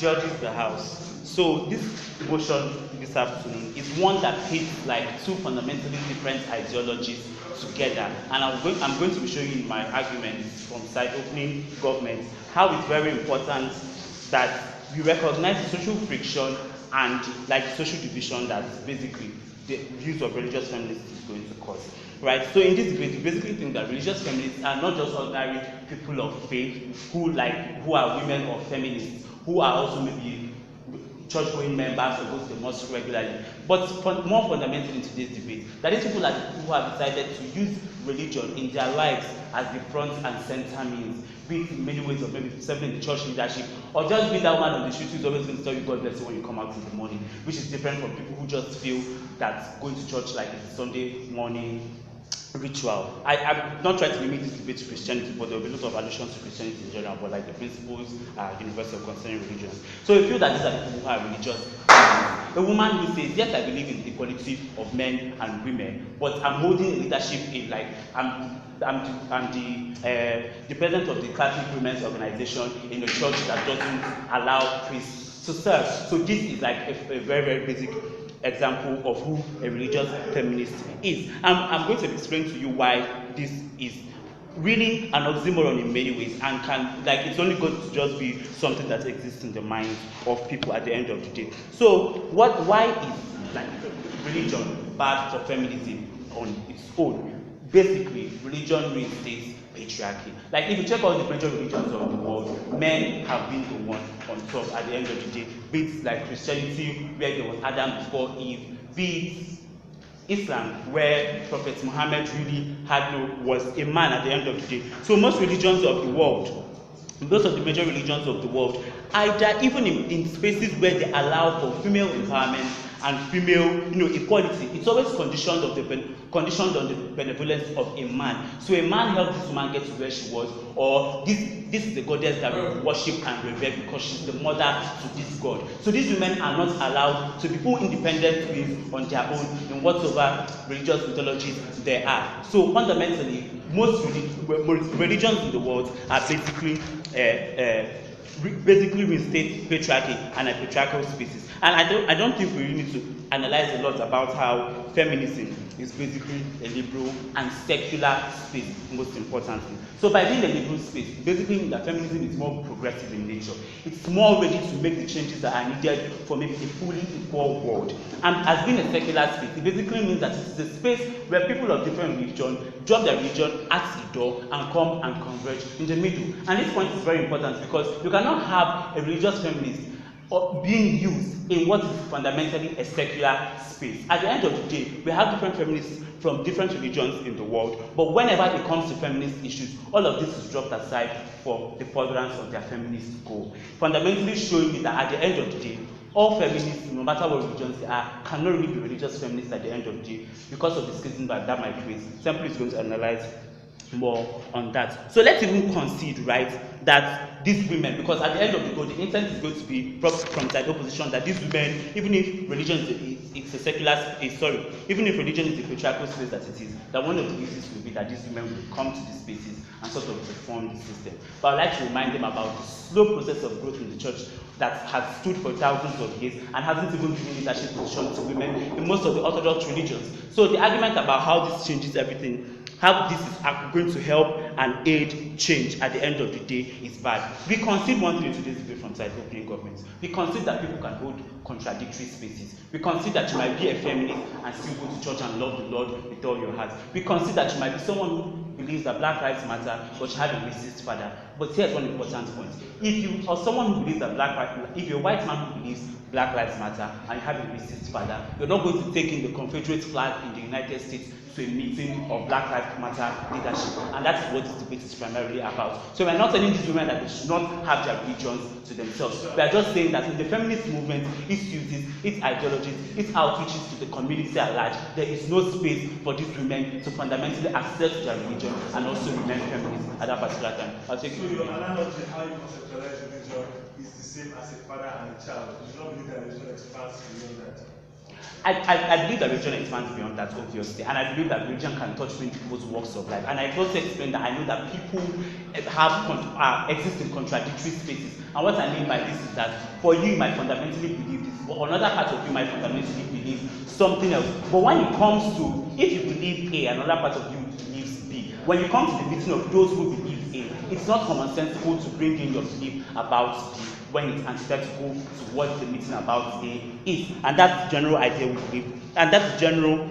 judges the House. So this motion this afternoon is one that pits like two fundamentally different ideologies together, and I'm going to be showing in my arguments from side opening government how it's very important that we recognize the social friction and like social division that basically the views of religious feminists is going to cause. Right, so in this debate, we basically think that religious feminists are not just ordinary people of faith who are women or feminists, who are also maybe church-going members or go to the mosque regularly. But more fundamentally in today's debate, that these people are the people who have decided to use religion in their lives as the front and center means, be it in many ways of maybe serving the church leadership, or just be that one on the street who's always going to tell you God bless you when you come out in the morning, which is different from people who just feel that going to church like it's Sunday morning ritual. I'm not trying to limit this debate to Christianity, but there will be a lot of allusions to Christianity in general, but like the principles are universal concerning religions. So I feel that these are the people who are religious. A woman who says, yes, I believe in the equality of men and women, but I'm holding a leadership in like I'm the president of the Catholic Women's Organization in a church that doesn't allow priests to serve. So this is like a very, very basic example of who a religious feminist is. I'm going to explain to you why this is really an oxymoron in many ways, and it's only going to just be something that exists in the minds of people at the end of the day. So why is like religion bad for feminism on its own? Basically, religion reinstates patriarchy. Like if you check all the major religions of the world, men have been the one on top at the end of the day. Be it like Christianity, where there was Adam before Eve, be it Islam, where Prophet Muhammad really was a man at the end of the day. So most religions of the world, most of the major religions of the world, either even in spaces where they allow for female empowerment and female, equality, it's always conditioned on the benevolence of a man. So a man helped this woman get to where she was, or this is the goddess that we worship and revere because she's the mother to this god. So these women are not allowed to be full independent beings on their own in whatever religious mythologies there are. So fundamentally, most religions in the world are basically reinstate patriarchy and a patriarchal spaces. And I don't think we really need to analyze a lot about how feminism is basically a liberal and secular space, most importantly. So by being a liberal space, it basically means that feminism is more progressive in nature. It's more ready to make the changes that are needed for maybe a fully equal world. And as being a secular space, it basically means that it is a space where people of different religion drop their religion at the door and come and converge in the middle. And this point is very important because you cannot have a religious feminist being used in what is fundamentally a secular space. At the end of the day, we have different feminists from different religions in the world, but whenever it comes to feminist issues, all of this is dropped aside for the furtherance of their feminist goal. Fundamentally showing me that at the end of the day, all feminists, no matter what religions they are, cannot really be religious feminists at the end of the day because of the schism that might create. Simply is going to analyze more on that. So let's even concede, right, that these women, because at the end of the day, the intent is going to be from side opposition that these women, even if religion is a secular space, even if religion is a patriarchal space that it is, that one of the reasons will be that these women will come to these spaces and sort of reform the system. But I'd like to remind them about the slow process of growth in the church that has stood for thousands of years and hasn't even given leadership position to women in most of the Orthodox religions. So the argument about how this changes everything, how this is going to help and aid change at the end of the day is bad. We concede one thing in today's debate from side opening governments. We concede that people can hold contradictory spaces. We concede that you might be a feminist and still go to church and love the Lord with all your heart. We concede that you might be someone who believes that Black Lives Matter, but you have a racist father. But here's one important point. If you are someone who believes that if you're a white man who believes Black Lives Matter and you have a racist father, you're not going to take in the Confederate flag in the United States to a meeting of Black Lives Matter leadership, and that is what this debate is primarily about. So we're not telling these women that they should not have their religions to themselves. We are just saying that in the feminist movement, its uses, its ideologies, its outreaches to the community at large, there is no space for these women to fundamentally access their religion and also remain feminists at that particular time. I'll take so your analogy, how you conceptualize religion, is the same as a father and a child. You do not believe that religion expands beyond that. I believe that religion expands beyond that, obviously, and I believe that religion can touch many people's walks of life. And I also explained that I know that people exist in contradictory spaces. And what I mean by this is that for you, you might fundamentally believe this, but another part of you might fundamentally believe something else. But when it comes to, if you believe A, another part of you believes B. When you come to the meeting of those who believe A, it's not commonsensical to bring in your belief about B when it's antithetical to what the meeting about A is. And that's the general idea we believe. And that's the general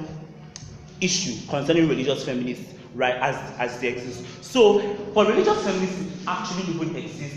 issue concerning religious feminists, right, as they exist. So for religious feminists to actually even exist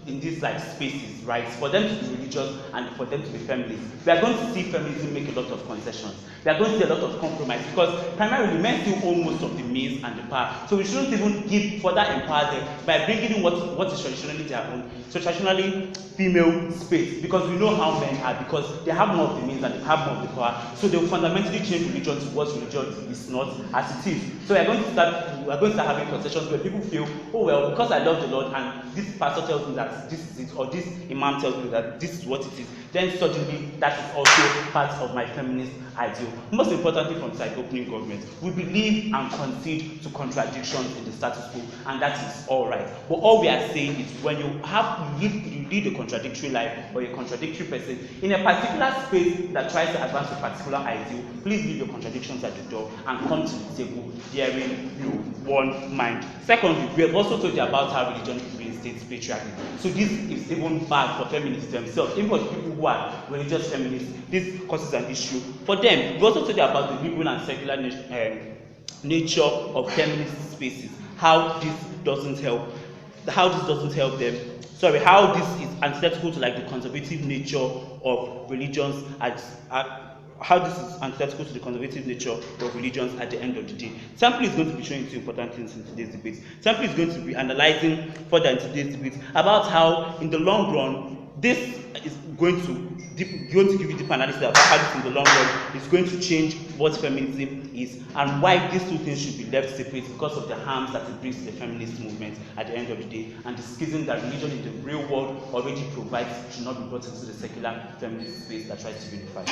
in these like spaces, right, for them to be religious and for them to be feminist, we are going to see feminism make a lot of concessions. We are going to see a lot of compromise because primarily men still own most of the means and the power. So we shouldn't even further empower them by bringing in what is traditionally their own, so traditionally female space, because we know how men are, because they have more of the means and they have more of the power. So they will fundamentally change religion to what religion is not as it is. So we are going to start having concessions where people feel, oh well, because I love the Lord and this pastor tells me that this is it, or this imam tells me that this is what it is, then suddenly that is also part of my feminist ideal. Most importantly, from side opening government, we believe and concede to contradictions in the status quo, and that is all right. But all we are saying is when you lead a contradictory life or a contradictory person in a particular space that tries to advance a particular ideal, please leave your contradictions at the door and come to the table bearing one mind. Secondly, we have also told you about how religion reinstates patriarchy. So this is even bad for feminists themselves. Even for the people who are religious feminists, this causes an issue for them. We also told you about the liberal and secular nature of feminist spaces, how this doesn't help them. Sorry, how this is antithetical to like the conservative nature of religions how this is antithetical to the conservative nature of religions at the end of the day. Sample is going to be showing two important things in today's debate. Sample is going to be analyzing further in today's debate about how, in the long run, this is going to give you deep analysis about how this in the long run is going to change what feminism is and why these two things should be left separate because of the harms that it brings to the feminist movement at the end of the day, and the schism that religion in the real world already provides should not be brought into the secular feminist space that tries to unify.